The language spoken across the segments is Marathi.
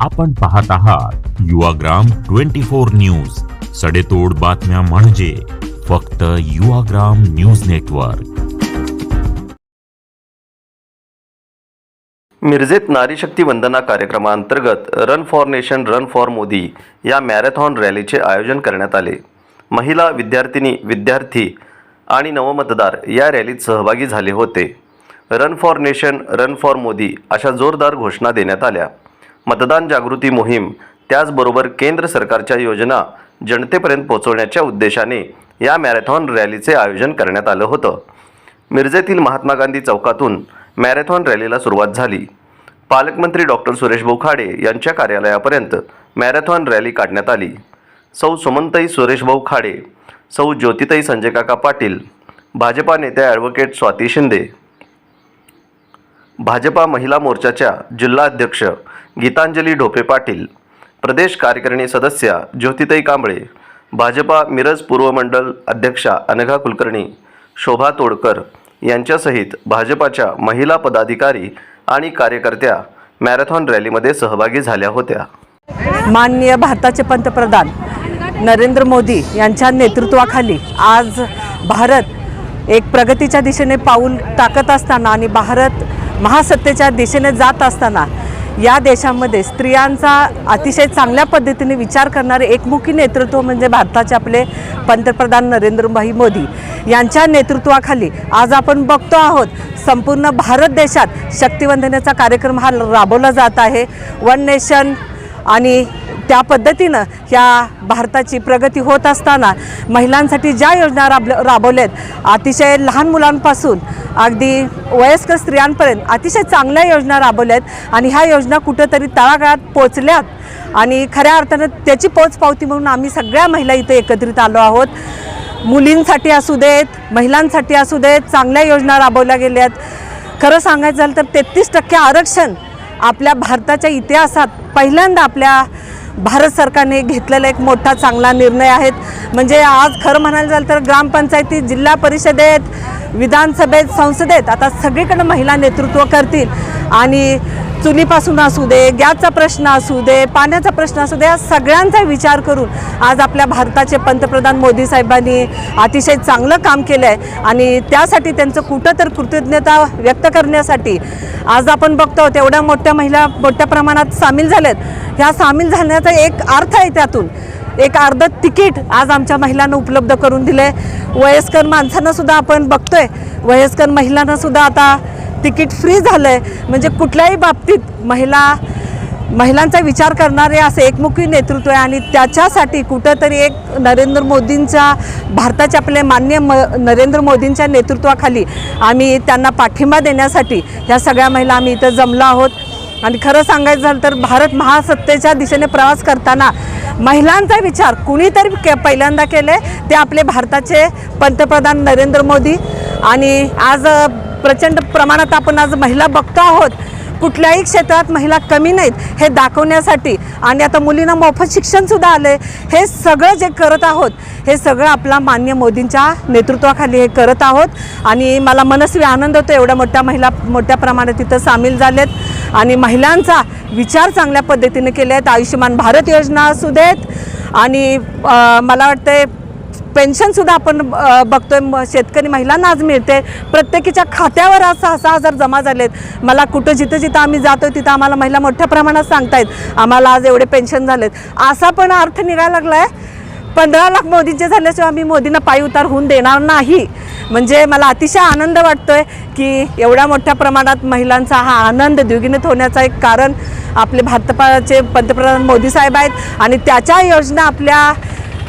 आपण पाहत आहात युवाग्राम 24 न्यूज, सडेतोड बातम्या म्हणजे फक्त युवाग्राम न्यूज नेटवर्क। मिरजेत नारी शक्ती वंदना कार्यक्रमांतर्गत run for nation run for Modi या मॅरेथॉन रॅलीचे आयोजन करण्यात आले। महिला, विद्यार्थिनी, विद्यार्थी आणि नवमतदार या रॅलीत सहभागी झाले होते। Run for nation run for Modi अशा जोरदार घोषणा देण्यात आल्या। मतदान जागृती मोहीम त्याचबरोबर केंद्र सरकारच्या योजना जनतेपर्यंत पोहोचवण्याच्या उद्देशाने या मॅरेथॉन रॅलीचे आयोजन करण्यात आलं होतं। मिरजेतील महात्मा गांधी चौकातून मॅरेथॉन रॅलीला सुरुवात झाली। पालकमंत्री डॉक्टर सुरेशभाऊ खाडे यांच्या कार्यालयापर्यंत मॅरेथॉन रॅली काढण्यात आली। सौ सुमनताई सुरेशभाऊ खाडे, सौ ज्योतिताई संजय काका पाटील, भाजपा नेत्या ॲडव्होकेट स्वाती शिंदे, भाजपा महिला मोर्चाच्या जिल्हा अध्यक्ष गीतांजली ढोपे पाटील, प्रदेश कार्यकारिणी सदस्या ज्योतिताई कांबळे, भाजपा मिरज पूर्व मंडल अध्यक्षा अनघा कुलकर्णी, शोभा तोडकर यांच्यासहित भाजपाच्या महिला पदाधिकारी आणि कार्यकर्त्या मॅरेथॉन रॅलीमध्ये सहभागी झाल्या होत्या। माननीय भारताचे पंतप्रधान नरेंद्र मोदी यांच्या नेतृत्वाखाली आज भारत एक प्रगतीच्या दिशेने पाऊल टाकत असताना आणि भारत महासत्तेच्या दिशेने जात असताना या देशामध्ये स्त्रियांचा अतिशय चांगल्या पद्धतीने विचार करणारे एकमुखी नेतृत्व म्हणजे भारताचे आपले पंतप्रधान नरेंद्रभाई मोदी यांच्या नेतृत्वाखाली आज आपण बघतो आहोत संपूर्ण भारत देशात शक्तिवंदनेचा कार्यक्रम हा राबवला जात आहे। वन नेशन आणि त्या पद्धतीनं ह्या भारताची प्रगती होत असताना महिलांसाठी ज्या योजना राबवल्यात, अतिशय लहान मुलांपासून अगदी वयस्कर स्त्रियांपर्यंत अतिशय चांगल्या योजना राबवल्यात आणि ह्या योजना कुठंतरी तळागाळात पोचल्यात आणि खऱ्या अर्थानं त्याची पोचपावती म्हणून आम्ही सगळ्या महिला इथे एकत्रित आलो आहोत। मुलींसाठी असू देत, महिलांसाठी असू देत, चांगल्या योजना राबवल्या गेल्यात। खरं सांगायचं झालं तर 33% आरक्षण आपल्या भारताच्या इतिहासात पहिल्यांदा आपल्या भारत सरकारने घेतलेला एक मोठा चांगला निर्णय आहे। म्हणजे आज खरं म्हणायला झालं तर ग्रामपंचायतीत, जिल्हा परिषदेत, विधानसभेत, संसदेत आता सगळीकडे महिला नेतृत्व करतील आणि चुलीपासून असू दे, गॅसचा प्रश्न असू दे, पाण्याचा प्रश्न असू दे, या सगळ्यांचा विचार करून आज आपल्या भारताचे पंतप्रधान मोदी साहेबांनी अतिशय चांगलं काम केलं आहे आणि त्यासाठी त्यांचं कुठं तर कृतज्ञता व्यक्त करण्यासाठी आज आपण बघतो तेवढ्या मोठ्या महिला मोठ्या प्रमाणात सामील झाल्यात। ह्या सामील झाल्याचा एक अर्थ आहे, त्यातून एक अर्ध तिकीट आज आमच्या महिलांना उपलब्ध करून दिले। वयस्कर माणसांना सुद्धा आपण बघतोय, वयस्कर महिलांना सुद्धा आता तिकीट फ्री झालं आहे। म्हणजे कुठल्याही बाबतीत महिलांचा विचार करणारे असे एकमुखी नेतृत्व आहे आणि त्याच्यासाठी कुठंतरी एक नरेंद्र मोदींच्या भारताचे आपले माननीय नरेंद्र मोदींच्या नेतृत्वाखाली आम्ही त्यांना पाठिंबा देण्यासाठी ह्या सगळ्या महिला आम्ही इथं जमलो आहोत। आणि खरं सांगायचं झालं तर भारत महासत्तेच्या दिशेने प्रवास करताना महिलांचा विचार कुणीतरी पहिल्यांदा केले, ते आपले भारताचे पंतप्रधान नरेंद्र मोदी। आणि आज प्रचंड प्रमाणात आपण आज महिला बघतो आहोत, कुठल्याही क्षेत्रात महिला कमी नाहीत हे दाखवण्यासाठी आणि आता मुलींना मोफत शिक्षणसुद्धा आले। हे सगळं जे करत आहोत हे सगळं आपला माननीय मोदींच्या नेतृत्वाखाली हे करत आहोत आणि मला मनस्वी आनंद होतो एवढ्या मोठ्या महिला मोठ्या प्रमाणात तिथं सामील झालेत आणि महिलांचा विचार चांगल्या पद्धतीने केले आहेत। आयुष्यमान भारत योजना असू देत आणि मला वाटते पेन्शनसुद्धा आपण बघतोय शेतकरी महिलांना आज मिळते। प्रत्येकीच्या खात्यावर आज 6,000 जमा झालेत। मला जिथं आम्ही जातो तिथं आम्हाला महिला मोठ्या प्रमाणात सांगतायत आम्हाला आज एवढे पेन्शन झालेत। असा पण अर्थ निघायला लागला आहे 15 लाख मोदींचे झाल्याशिवाय आम्ही मोदींना पायी उतार होऊन देणार नाही। म्हणजे मला अतिशय आनंद वाटतोय की एवढ्या मोठ्या प्रमाणात महिलांचा हा आनंद द्विगुणित होण्याचा एक कारण आपले भारताचे पंतप्रधान मोदी साहेब आहेत आणि त्याच्या योजना आपल्या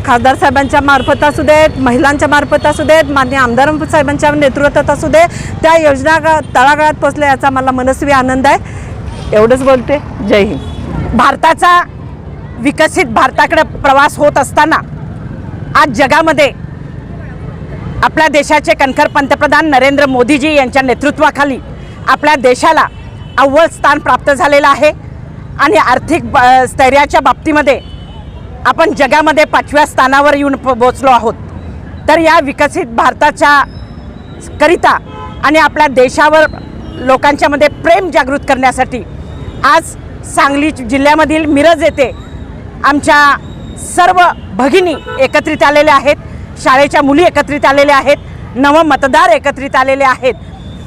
खासदार साहेबांच्या मार्फत असू देत, महिलांच्या मार्फत असू देत, माननीय आमदार साहेबांच्या नेतृत्वात असू दे, त्या योजना तळागाळात पोचल्या याचा मला मनस्वी आनंद आहे। एवढंच बोलते। जय हिंद। भारताचा विकसित भारताकडे प्रवास होत असताना आज जगामध्ये आपल्या देशाचे कणखर पंतप्रधान नरेंद्र मोदीजी यांच्या नेतृत्वाखाली आपल्या देशाला अव्वल स्थान प्राप्त झालेलं आहे आणि आर्थिक स्थैर्याच्या बाबतीमध्ये आपण जगामध्ये 5व्या स्थानावर येऊन पोहोचलो आहोत। तर या विकसित भारताच्या करिता आणि आपल्या देशावर लोकांच्यामध्ये प्रेम जागृत करण्यासाठी आज सांगली जिल्ह्यामधील मिरज येथे आमच्या सर्व भगिनी एकत्रित आलेल्या आहेत, शाळेच्या मुली एकत्रित आलेल्या आहेत, नवमतदार एकत्रित आलेले आहेत.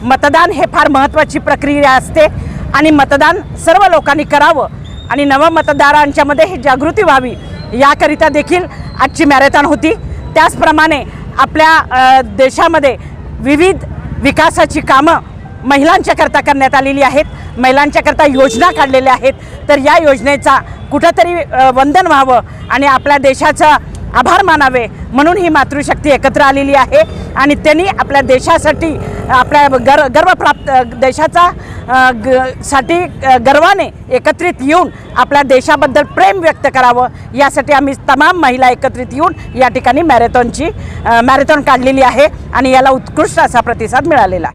मतदान हे फार महत्त्वाची प्रक्रिया असते आणि मतदान सर्व लोकांनी करावं आणि नवमतदारांच्यामध्ये ही जागृती व्हावी याकरिता देखील आजची मॅरेथॉन होती. त्याचप्रमाणे आपल्या देशामध्ये विविध विकासाची कामं महिलांच्याकरता करण्यात आलेली आहेत, महिलांच्याकरता योजना काढलेल्या आहेत. तर या योजनेचा कुठंतरी वंदन व्हावं आणि आपल्या देशाचा आभार मानावे म्हणून ही मातृशक्ती एकत्र आलेली आहे आणि त्यांनी आपल्या देशासाठी आपल्या गर्वप्राप्त देशाचा साठी गर्वाने एकत्रित येऊन आपल्या देशाबद्दल प्रेम व्यक्त करावं यासाठी आम्ही तमाम महिला एकत्रित येऊन या ठिकाणी मॅरेथॉन काढलेली आहे आणि याला उत्कृष्ट असा प्रतिसाद मिळालेला आहे.